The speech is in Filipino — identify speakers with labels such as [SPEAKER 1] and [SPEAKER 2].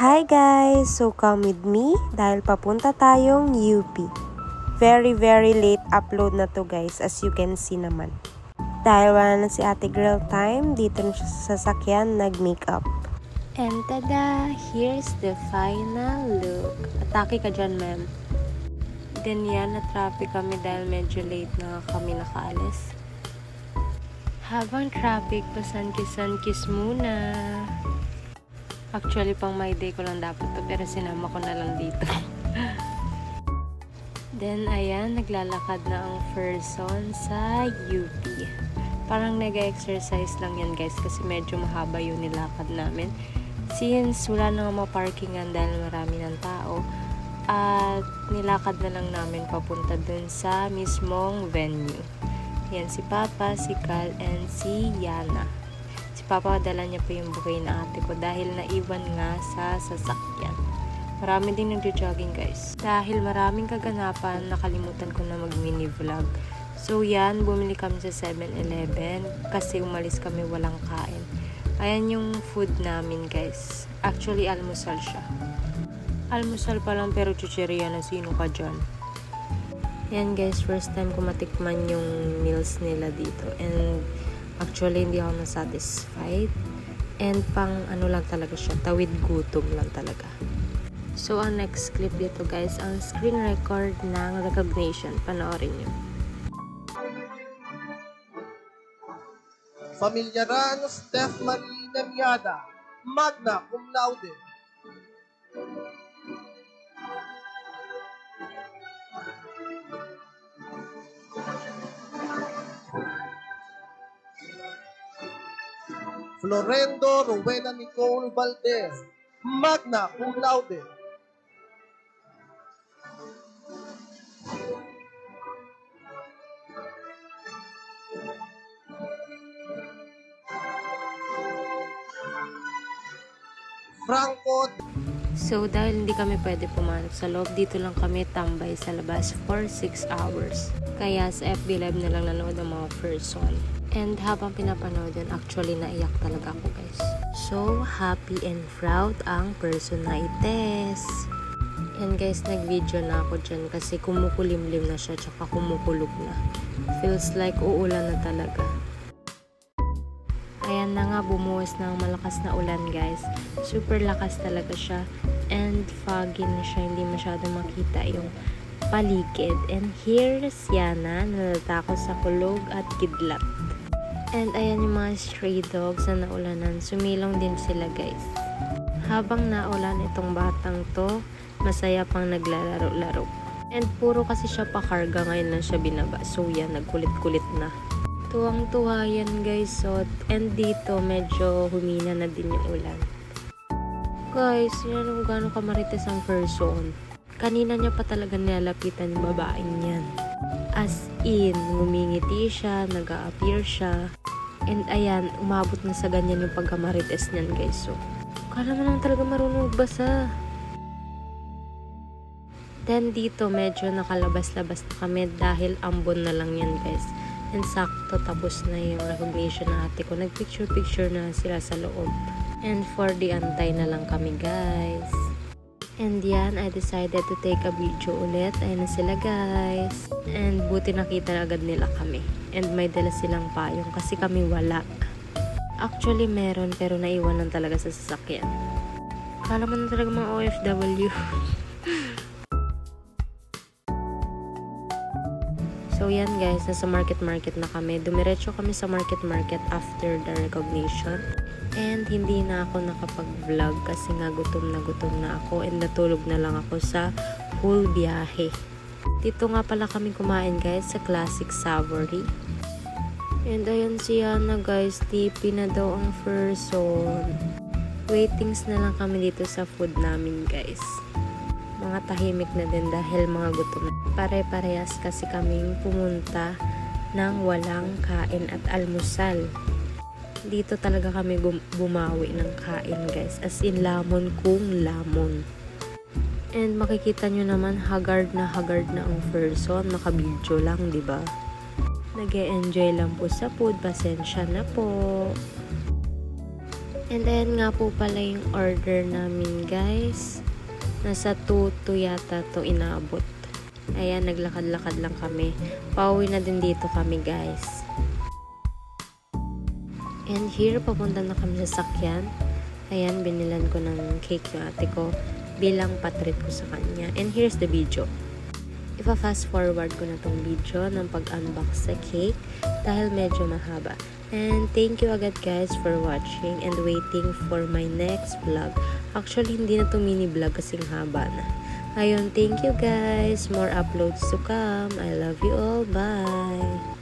[SPEAKER 1] Hi guys! So come with me dahil papunta tayong UP. Very late upload na to guys, as you can see naman. Dahil wala na si ate girl time, dito na siya sa sasakyan nag-makeup. And tada! Here's the final look. Atake ka dyan, ma'am. Then yan, na-traffic kami dahil medyo late na kami nakaalis. Habang traffic, pasan-kiss muna. Actually, pang my day ko lang dapat to, pero sinama ko na lang dito. Then, ayan, naglalakad na ang person sa UP. Parang nag-exercise lang yan guys, kasi medyo mahaba yung nilakad namin. Since wala na nga maparkingan dahil marami ng tao, at nilakad na lang namin papunta dun sa mismong venue. Yan, si Papa, si Cal, and si Yana. Si Papa, dala niya pa yung bouquet na ate ko dahil naiwan nga sa sasakyan. Marami din nagjo-jogging guys. Dahil maraming kaganapan, nakalimutan ko na mag-mini vlog. So yan, bumili kami sa 7-Eleven kasi umalis kami walang kain. Ayan yung food namin guys. Actually, almusal siya. Almusal pa lang pero chucheria na, sino ka dyan? Yan guys, first time ko matikman yung meals nila dito. And actually, hindi ako na-satisfied. And pang ano lang talaga siya, tawid gutom lang talaga. So, ang next clip dito guys, ang screen record ng recognition. Panoorin nyo.
[SPEAKER 2] Familyaran Steph Marie Nemiada, magna cum laude. Florendo Rowena Nicole Valdez, magna cum laude. Franco.
[SPEAKER 1] So, dahil hindi kami pwede pumasok sa loob, dito lang kami tambay sa labas for 6 hours. Kaya sa FB Live na lang nanood ang mga person. And habang pinapanood yun, actually naiyak talaga ako guys. So, happy and proud ang person na ites. And guys, nag-video na ako dyan kasi kumukulimlim na siya tsaka kumukulog na. Feels like uulan na talaga. Ayan na nga, bumuwas ng malakas na ulan guys. Super lakas talaga siya. And foggy na siya, hindi masyado makita yung paligid. And here's Yana, nalatakot sa kulog at kidlat. And ayan yung mga stray dogs na naulanan. Sumilong din sila guys. Habang naulan itong batang to, masaya pang naglalaro-laro. And puro kasi siya pakarga, ngayon lang siya binaba. So yan, nagkulit-kulit na. Tuwang-tuwa yan guys. So, and dito medyo humina na din yung ulan. Guys, yan ang gano'ng kamarites ang person. Kanina niya pa talaga nilalapitan yung babaeng yan. As in, ngumingiti siya, nag-a-appear siya. And ayan, umabot na sa ganyan yung pagkamarites niyan guys. So, kala mo lang talaga marunong magbasa. Then dito, medyo nakalabas-labas na kami dahil ambon na lang yan guys. And sakto, tapos na yung recognition na ate ko. Nag-picture na sila sa loob. And for the antay na lang kami guys. And yan, I decided to take a video ulit. Ayun na sila guys. And buti nakita na agad nila kami. And may dala silang payong kasi kami wala. Actually meron pero naiwan lang talaga sa sasakyan. Kala mo na talaga mga OFW. So yan guys, nasa market na kami. Dumiretso kami sa market after the recognition. And hindi na ako nakapag-vlog kasi nga gutom na ako. And natulog na lang ako sa whole biyahe. Dito nga pala kami kumain guys sa Classic Savory. And ayan si Yana guys, tipi na daw ang person. Waitings na lang kami dito sa food namin guys. Mga tahimik na din dahil mga gutom. Pare-parehas kasi kaming pumunta ng walang kain at almusal. Dito talaga kami bumawi ng kain guys. As in lamon kung lamon. And makikita nyo naman haggard na ang person. Nakabidyo lang, diba? Nag-e-enjoy lang po sa food. Pasensya na po. And then nga po pala yung order namin guys. Nasa 2 yata to inaabot. Ayan, naglakad-lakad lang kami. Pauwi na din dito kami guys. And here, papunta na kami sa sakyan. Ayan, binilan ko ng cake yung ate ko bilang patreat ko sa kanya. And here's the video. Ipa-fast forward ko na tong video ng pag-unbox sa cake dahil medyo mahaba. And thank you agad guys for watching and waiting for my next vlog. Actually, hindi na to mini vlog kasing haba na. Ayun, thank you guys. More uploads to come. I love you all. Bye!